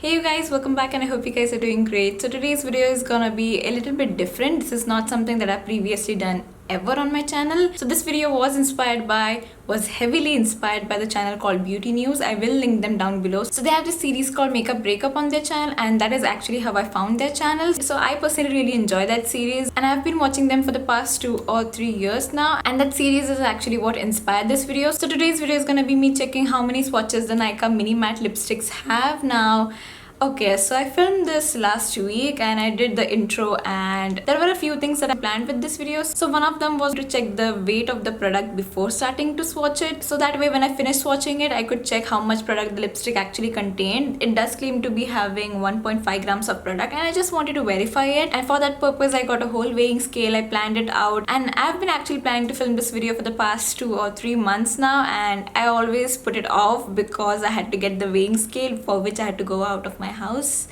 Hey you guys, welcome back and I hope you guys are doing great. So today's video is gonna be a little bit different. This is not something that I've previously done ever on my channel. So this video was heavily inspired by the channel called Beauty News. I will link them down below. So they have this series called Makeup Breakup on their channel, and that is actually how I found their channel. So I personally really enjoy that series and I've been watching them for the past 2 or 3 years now, and that series is actually what inspired this video. So today's video is gonna be me checking how many swatches the Nykaa Mini Matte lipsticks have now. Okay, so I filmed this last week and I did the intro, and there were a few things that I planned with this video. So one of them was to check the weight of the product before starting to swatch it. So that way when I finished swatching it, I could check how much product the lipstick actually contained. It does claim to be having 1.5 grams of product and I just wanted to verify it. And for that purpose, I got a whole weighing scale. I planned it out and I've been actually planning to film this video for the past 2 or 3 months now, and I always put it off because I had to get the weighing scale, for which I had to go out of my house.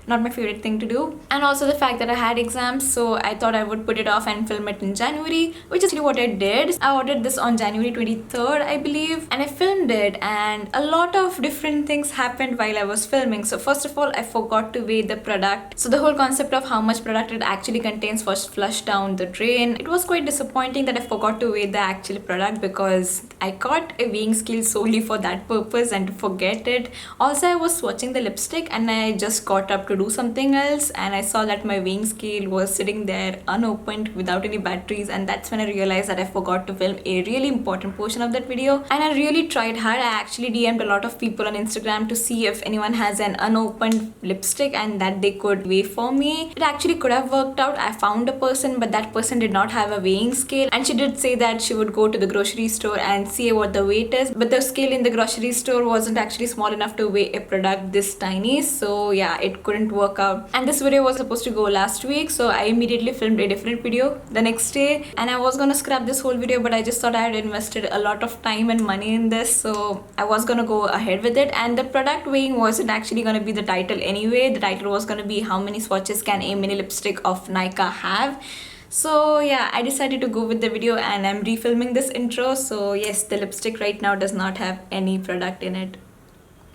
Not my favorite thing to do, and also the fact that I had exams, so I thought I would put it off and film it in January, which is what I did. I ordered this on January 23rd, I believe, and I filmed it, and a lot of different things happened while I was filming. So first of all, I forgot to weigh the product, so the whole concept of how much product it actually contains was flushed down the drain. It was quite disappointing that I forgot to weigh the actual product because I got a weighing scale solely for that purpose and to forget it. Also, I was swatching the lipstick and I just got up to do something else and I saw that my weighing scale was sitting there unopened without any batteries, and that's when I realized that I forgot to film a really important portion of that video. And I really tried hard. I actually DM'd a lot of people on Instagram to see if anyone has an unopened lipstick and that they could weigh for me. It actually could have worked out. I found a person, but that person did not have a weighing scale, and she did say that she would go to the grocery store and see what the weight is, but the scale in the grocery store wasn't actually small enough to weigh a product this tiny. So yeah, it couldn't work out. And this video was supposed to go last week, so I immediately filmed a different video the next day, and I was gonna scrap this whole video, but I just thought I had invested a lot of time and money in this, so I was gonna go ahead with it. And the product weighing wasn't actually gonna be the title anyway. The title was gonna be how many swatches can a mini lipstick of Nykaa have. So yeah, I decided to go with the video and I'm refilming this intro. So yes, the lipstick right now does not have any product in it.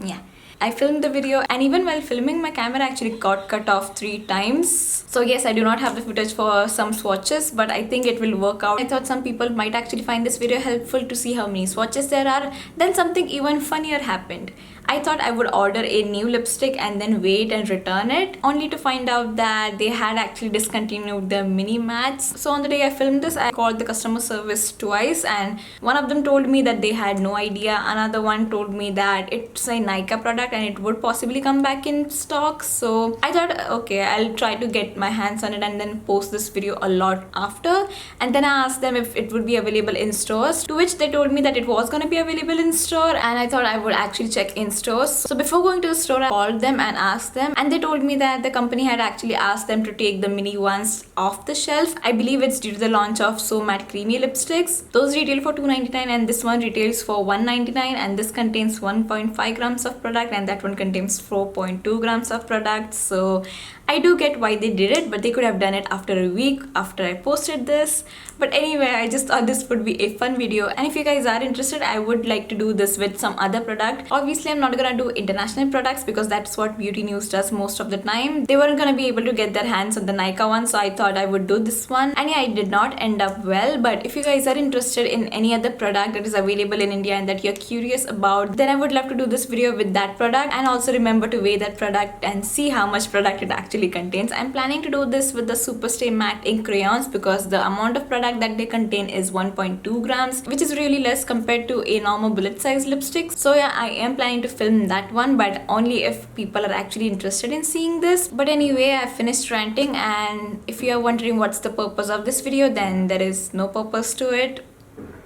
Yeah, I filmed the video, and even while filming, my camera actually got cut off 3 times. So yes, I do not have the footage for some swatches, but I think it will work out. I thought some people might actually find this video helpful to see how many swatches there are. Then something even funnier happened. I thought I would order a new lipstick and then wait and return it, only to find out that they had actually discontinued the mini mattes. So on the day I filmed this, I called the customer service twice, and one of them told me that they had no idea. Another one told me that it's a Nykaa product and it would possibly come back in stock. So I thought, okay, I'll try to get my hands on it and then post this video a lot after. And then I asked them if it would be available in stores, to which they told me that it was going to be available in store, and I thought I would actually check in stores. So before going to the store, I called them and asked them, and they told me that the company had actually asked them to take the mini ones off the shelf. I believe it's due to the launch of So Matte Creamy lipsticks. Those retail for $2.99 and this one retails for $1.99, and this contains 1.5 grams of product and that one contains 4.2 grams of product. So I do get why they did it, but they could have done it after a week after I posted this. But anyway, I just thought this would be a fun video, and if you guys are interested, I would like to do this with some other product. Obviously, I'm not gonna do international products because that's what Beauty News does most of the time. They weren't gonna be able to get their hands on the Nykaa one, so I thought I would do this one. And yeah, it did not end up well, but if you guys are interested in any other product that is available in India and that you're curious about, then I would love to do this video with that product. And also remember to weigh that product and see how much product it actually contains. I'm planning to do this with the Superstay matte ink crayons because the amount of product that they contain is 1.2 grams, which is really less compared to a normal bullet size lipstick. So yeah, I am planning to film that one, but only if people are actually interested in seeing this. But anyway, I finished ranting, and if you are wondering what's the purpose of this video, then there is no purpose to it.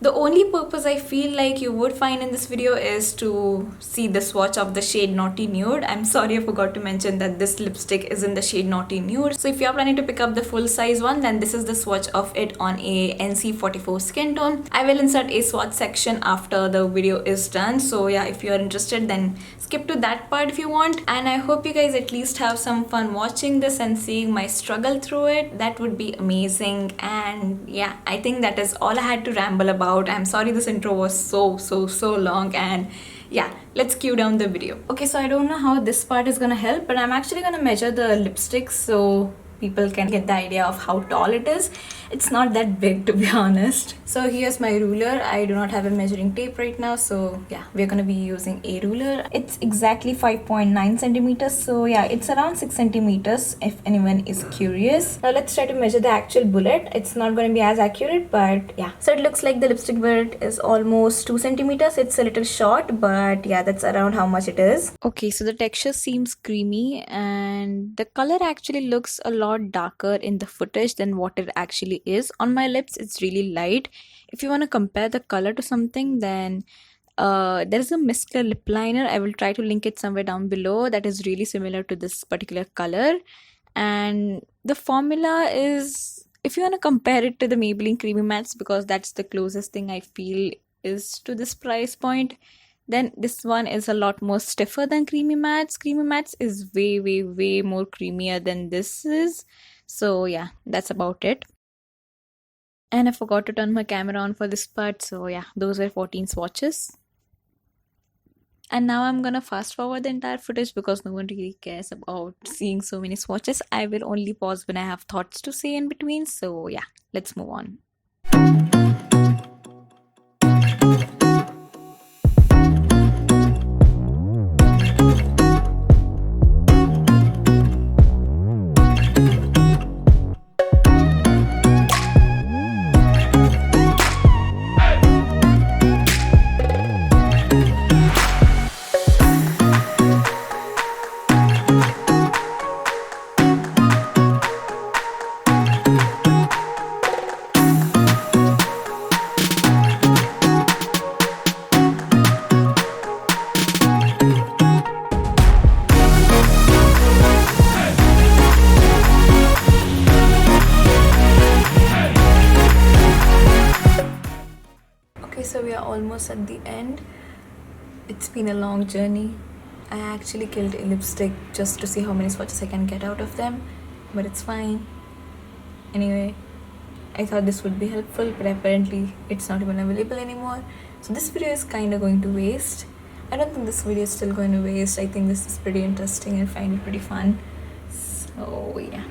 The only purpose I feel like you would find in this video is to see the swatch of the shade Naughty Nude. I'm sorry, I forgot to mention that this lipstick is in the shade Naughty Nude. So if you're planning to pick up the full size one, then this is the swatch of it on a NC44 skin tone. I will insert a swatch section after the video is done. So yeah, if you're interested, then skip to that part if you want. And I hope you guys at least have some fun watching this and seeing my struggle through it. That would be amazing. And yeah, I think that is all I had to ramble about. I'm sorry this intro was so long, and yeah, let's cue down the video. Okay, so I don't know how this part is gonna help, but I'm actually gonna measure the lipsticks so people can get the idea of how tall it is. It's not that big, to be honest. So here's my ruler. I do not have a measuring tape right now, so yeah, we're gonna be using a ruler. It's exactly 5.9 centimeters, so yeah, it's around 6 centimeters if anyone is curious. Now let's try to measure the actual bullet. It's not going to be as accurate, but yeah. So it looks like the lipstick bullet is almost 2 centimeters. It's a little short, but yeah, that's around how much it is. Okay, so the texture seems creamy and the color actually looks a lot darker in the footage than what it actually is. On my lips, it's really light. If you want to compare the color to something, then there's a Miskler lip liner. I will try to link it somewhere down below. That is really similar to this particular color. And the formula is, if you want to compare it to the Maybelline Creamy Mattes, because that's the closest thing I feel is to this price point, then this one is a lot more stiffer than Creamy Mattes. Creamy Mattes is way more creamier than this is. So yeah, that's about it. And I forgot to turn my camera on for this part, so yeah, those were 14 swatches. And now I'm gonna fast forward the entire footage because no one really cares about seeing so many swatches. I will only pause when I have thoughts to say in between. So yeah, let's move on. So we are almost at the end. It's been a long journey. I actually killed a lipstick just to see how many swatches I can get out of them, but it's fine. Anyway, I thought this would be helpful, but apparently it's not even available anymore. So this video is kind of going to waste. I don't think this video is still going to waste. I think this is pretty interesting and find it pretty fun. So yeah.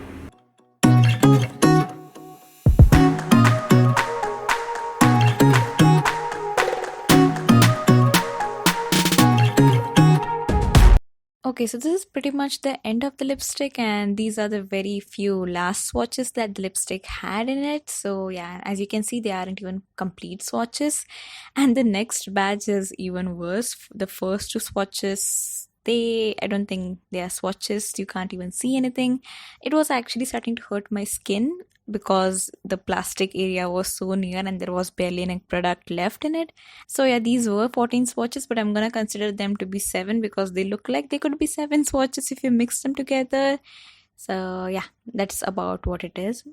Okay, so this is pretty much the end of the lipstick, and these are the very few last swatches that the lipstick had in it. So yeah, as you can see, they aren't even complete swatches. And the next batch is even worse. The first two swatches, I don't think they are swatches. You can't even see anything. It was actually starting to hurt my skin because the plastic area was so near and there was barely any product left in it. So yeah, these were 14 swatches, but I'm gonna consider them to be 7 because they look like they could be 7 swatches if you mix them together. So yeah, that's about what it is.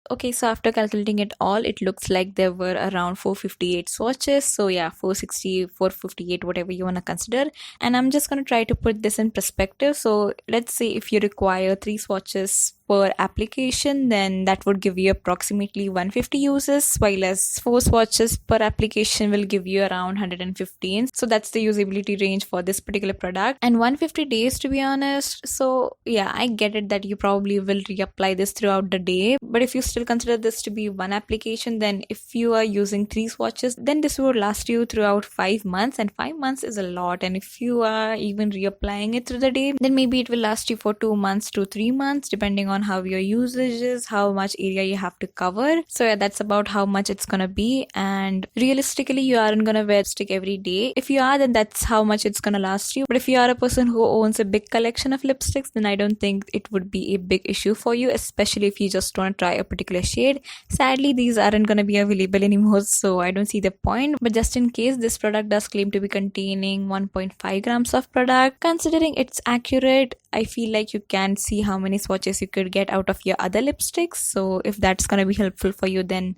Okay, so after calculating it all, it looks like there were around 458 swatches. So yeah, 460, 458, whatever you want to consider. And I'm just going to try to put this in perspective. So let's say if you require 3 swatches per application, then that would give you approximately 150 uses, while as 4 swatches per application will give you around 115. So that's the usability range for this particular product, and 150 days to be honest. So yeah, I get it that you probably will reapply this throughout the day, but if you still consider this to be one application, then if you are using 3 swatches, then this would last you throughout 5 months, and 5 months is a lot. And if you are even reapplying it through the day, then maybe it will last you for 2 months to 3 months depending on how your usage is, how much area you have to cover. So yeah, that's about how much it's gonna be. And realistically, you aren't gonna wear lipstick every day. If you are, then that's how much it's gonna last you. But if you are a person who owns a big collection of lipsticks, then I don't think it would be a big issue for you, especially if you just want to try a particular shade. Sadly, these aren't gonna be available anymore, so I don't see the point. But just in case, this product does claim to be containing 1.5 grams of product. Considering it's accurate, I feel like you can see how many swatches you could get out of your other lipsticks. So if that's gonna be helpful for you, then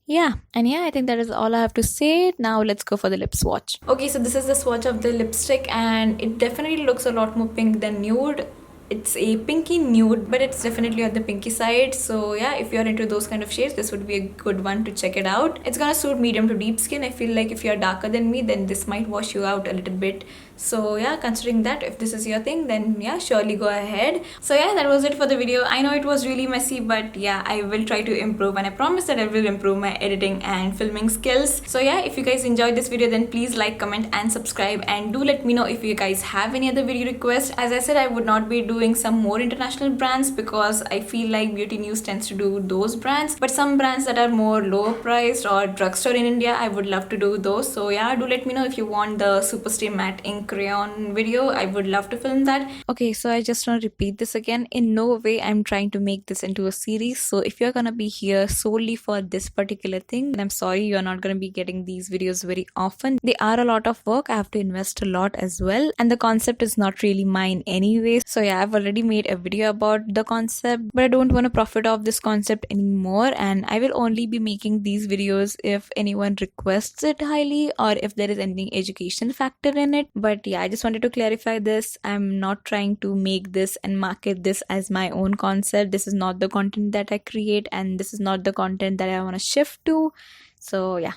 yeah. And yeah, I think that is all I have to say. Now let's go for the lip swatch. Okay, so this is the swatch of the lipstick, and it definitely looks a lot more pink than Nude. It's a pinky nude, but it's definitely on the pinky side. So yeah, if you're into those kind of shades, this would be a good one to check it out. It's gonna suit medium to deep skin. I feel like if you're darker than me, then this might wash you out a little bit. So yeah, considering that, if this is your thing, then yeah, surely go ahead. So yeah, that was it for the video. I know it was really messy, but yeah, I will try to improve, and I promise that I will improve my editing and filming skills. So yeah, if you guys enjoyed this video, then please like, comment and subscribe, and do let me know if you guys have any other video requests. As I said, I would not be doing some more international brands because I feel like beauty news tends to do those brands, but some brands that are more lower priced or drugstore in India, I would love to do those. So yeah, do let me know if you want the Superstay matte ink crayon video. I would love to film that. Okay, so I just want to repeat this again. In no way I'm trying to make this into a series. So if you're gonna be here solely for this particular thing, then I'm sorry, you're not gonna be getting these videos very often. They are a lot of work. I have to invest a lot as well, and the concept is not really mine anyway. So yeah, I've already made a video about the concept, but I don't want to profit off this concept anymore, and I will only be making these videos if anyone requests it highly or if there is any educational factor in it. But yeah, I just wanted to clarify this. I'm not trying to make this and market this as my own concept. This is not the content that I create, and this is not the content that I want to shift to. So yeah,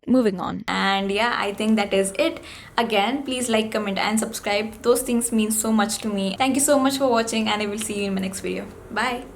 moving on. And yeah, I think that is it. Again, please like, comment and subscribe. Those things mean so much to me. Thank you so much for watching, and I will see you in my next video. Bye.